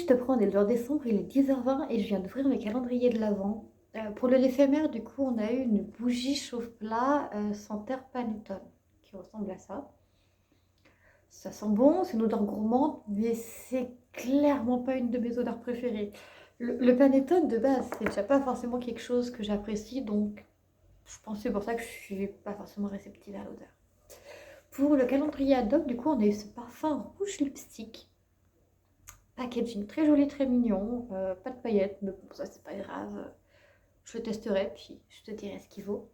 je te prends, on est le 20 décembre, il est 10h20 et je viens d'ouvrir mes calendriers de l'Avent. Pour le l'éphémère, du coup, on a eu une bougie chauffe-plat senteur panettone qui ressemble à ça. Ça sent bon, c'est une odeur gourmande, mais c'est clairement pas une de mes odeurs préférées. Le panettone de base, c'est déjà pas forcément quelque chose que j'apprécie, donc je pense que c'est pour ça que je suis pas forcément réceptive à l'odeur. Pour le calendrier Adobe, du coup, on a eu ce parfum rouge lipstick. Packaging très joli, très mignon, pas de paillettes, mais bon, ça c'est pas grave. Je le testerai, puis je te dirai ce qu'il vaut.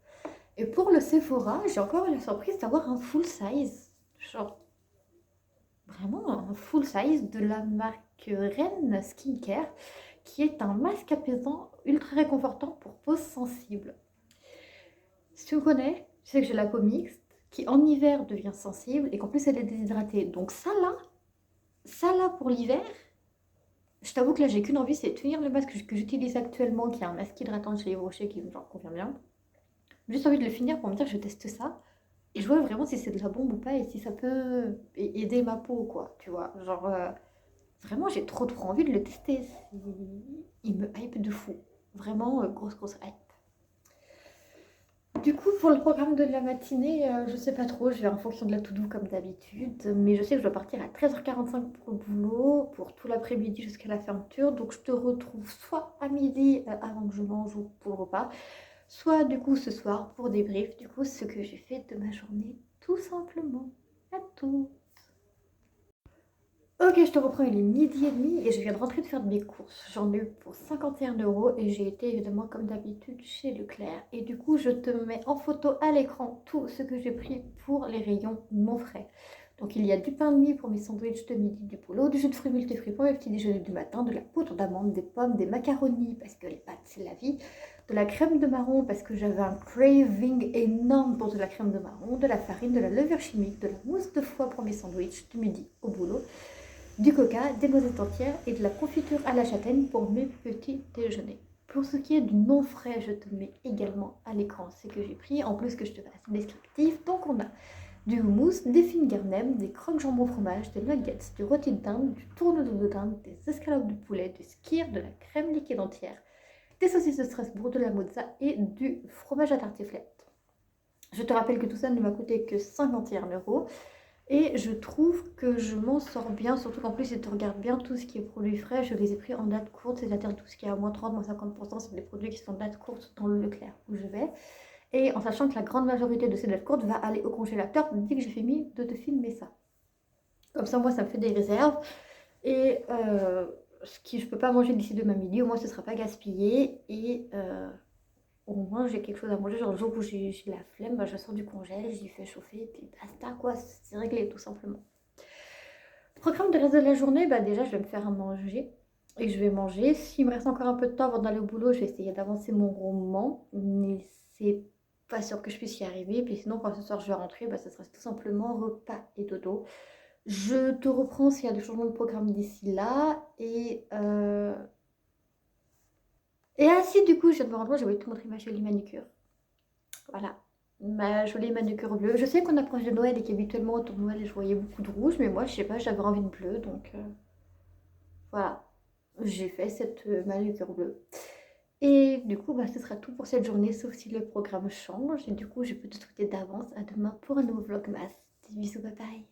Et pour le Sephora, j'ai encore eu la surprise d'avoir un full size. Genre, vraiment un full size de la marque Ren Skincare, qui est un masque apaisant ultra réconfortant pour peau sensible. Si tu me connais, tu sais que j'ai la peau mixte, qui en hiver devient sensible et qu'en plus elle est déshydratée. Donc ça là pour l'hiver, je t'avoue que là j'ai qu'une envie, c'est de tenir le masque que j'utilise actuellement, qui est un masque hydratant de chez Yves Rocher qui me convient bien. J'ai juste envie de le finir pour me dire que je teste ça. Et je vois vraiment si c'est de la bombe ou pas et si ça peut aider ma peau, quoi, tu vois. Genre, vraiment, j'ai trop envie de le tester. Il me hype de fou. Vraiment, grosse hype. Du coup, pour le programme de la matinée, je sais pas trop, je vais en fonction de la to-do comme d'habitude, mais je sais que je dois partir à 13h45 pour le boulot, pour tout l'après-midi jusqu'à la fermeture, donc je te retrouve soit à midi avant que je mange ou pour le repas, soit du coup ce soir pour débrief, du coup ce que j'ai fait de ma journée tout simplement. À tout. Ok, je te reprends, il est midi et demi et je viens de rentrer de faire mes courses. J'en ai eu pour 51 € et j'ai été évidemment comme d'habitude chez Leclerc. Et du coup, je te mets en photo à l'écran tout ce que j'ai pris pour les rayons non frais. Donc il y a du pain de mie pour mes sandwichs de midi, du polo, du jus de fruits multifruits pour mes petits déjeuners du matin, de la poudre d'amande, des pommes, des macaronis parce que les pâtes c'est la vie, de la crème de marron parce que j'avais un craving énorme pour de la crème de marron, de la farine, de la levure chimique, de la mousse de foie pour mes sandwichs du midi au boulot, du coca, des noisettes entières et de la confiture à la châtaigne pour mes petits déjeuners. Pour ce qui est du non frais, je te mets également à l'écran ce que j'ai pris, en plus que je te fasse descriptif. Donc on a du houmous, des finger nem, des croques jambon fromage, des nuggets, du rôti de dinde, du tournedos de dinde, des escalopes de poulet, du skyr, de la crème liquide entière, des saucisses de Strasbourg, de la mozza et du fromage à tartiflette. Je te rappelle que tout ça ne m'a coûté que 51 € et je trouve que je m'en sors bien, surtout qu'en plus, si tu regardes bien tout ce qui est produits frais, je les ai pris en date courte, c'est-à-dire tout ce qui est à moins 30, moins 50%, c'est des produits qui sont en date courte dans le Leclerc où je vais. Et en sachant que la grande majorité de ces dates courtes va aller au congélateur dès que j'ai fini de te filmer ça. Comme ça, moi, ça me fait des réserves. Et ce que je peux pas manger d'ici demain midi, au moins ce sera pas gaspillé. Et au moins j'ai quelque chose à manger. Genre le jour où j'ai la flemme, bah, je sors du congèle, j'y fais chauffer, et puis basta quoi, c'est réglé tout simplement. Programme de reste de la journée, bah déjà je vais me faire à manger. Et je vais manger. S'il me reste encore un peu de temps avant d'aller au boulot, je vais essayer d'avancer mon roman. Mais c'est pas sûr que je puisse y arriver. Puis sinon, quand ce soir je vais rentrer, bah, ça sera tout simplement repas et dodo. Je te reprends s'il y a des changements de programme d'ici là. Et ah si, du coup, je viens de me rendre compte, j'ai oublié de te montrer ma jolie manucure. Voilà, ma jolie manucure bleue. Je sais qu'on approche de Noël et qu'habituellement autour de Noël, je voyais beaucoup de rouge, mais moi, je sais pas, j'avais envie de bleu, donc voilà. J'ai fait cette manucure bleue. Et du coup, bah, ce sera tout pour cette journée, sauf si le programme change. Et du coup, je peux te souhaiter d'avance à demain pour un nouveau vlogmas. Des bisous, bye bye.